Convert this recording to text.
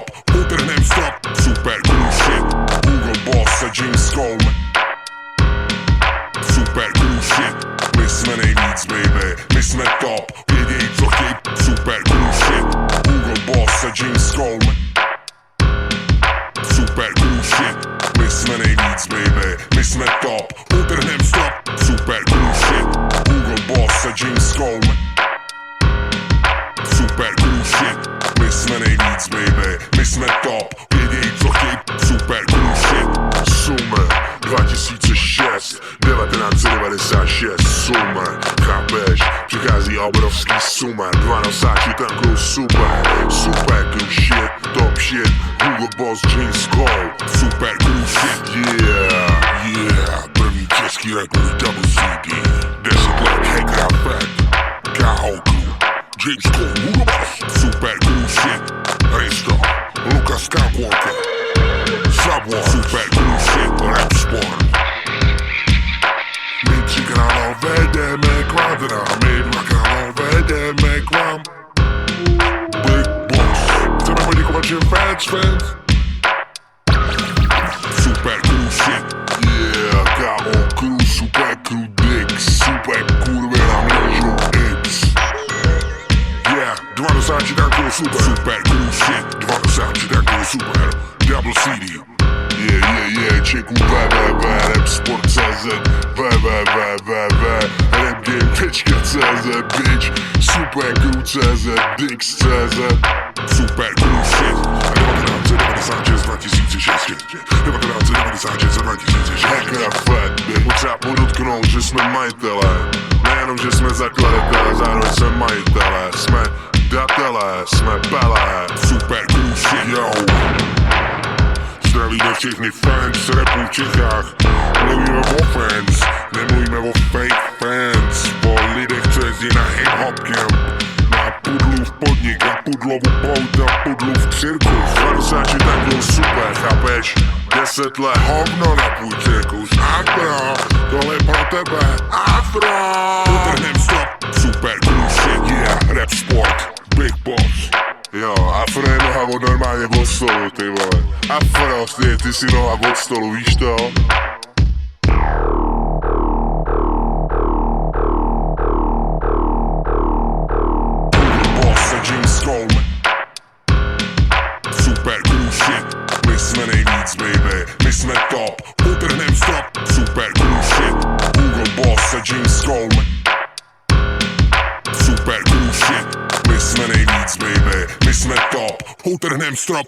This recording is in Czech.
strop, utrhnem strop. Super cool shit, Google Boss a James Cole. Super cool shit, my jsme nejvíc baby, my jsme top. Věděj co chtěj, super cool shit, Google Boss a James Cole. Super cool shit, my jsme nejvíc baby, my jsme top. Utrhnem strop, super cool shit, Google Boss a James Cole. Super cool shit, my jsme nejvíc baby, my jsme top. Věděj co chtěj, super cool shit. Summer 2006, 1996, Summer, chápeš? Přichází obrovský Summer, 2 nosáči tankují super, super cool shit, top shit, Google Boss, James Cole. Super cool shit, Yeah, první český rap můj double CD, 10 let hacker effect, KO Crew, James Cole, Google Boss. super cool shit, Risto, Lucas Skywalker, Subwar, super cool shit, Rap Sport. My 3 králové jdeme k vám, teda my 2 králové jdeme k vám. Big Boss, chceme poděkovat všem fans. super cool shit, Yeah, KO Crew, super cool dicks, super kurvy na mlížu X. Yeah, 2 nosáči tankují super, super cool shit, 2 nosáči tankují super, double CD. Yeah, čeku www.rapsport.cz, www.rapgame.cz, bitch, supercool.cz, dix.cz. super cool shit, 1996, 2006, 1996 a 2006. Hacker effect, je potřeba podotknout, že jsme majitelé. Nejenom, že jsme zakladatelé, zároveň jsme majitelé. Jsme datelé, jsme pelé. super cool shit, Yo, zdravíme všechny fans rapu v Čechách. Mluvíme o fans, nemluvíme o fake fans. O lidech, co jezdí na hip-hop camp, na pudlu v podnik, na pudlovu pout, na pudlu v cirkus. 2 nosáči tankují super, chápeš? 10 let hovno na půl cirkus. Afro, tohle je pro tebe, Afro. utrhnem strop, super cool shit, Yeah, Rap Sport, Big Boss. Jo, Afro je noha od normálně od stolu, ty vole. Afro, ty si noha od stolu, víš to? Google Boss a James Cole. Super cool shit, my jsme nejvíc baby, my jsme top. Utrhnem strop, super cool shit, Google Boss a James Cole. Super cool shit, my jsme nejvíc baby, my jsme top. Utrhnem strop.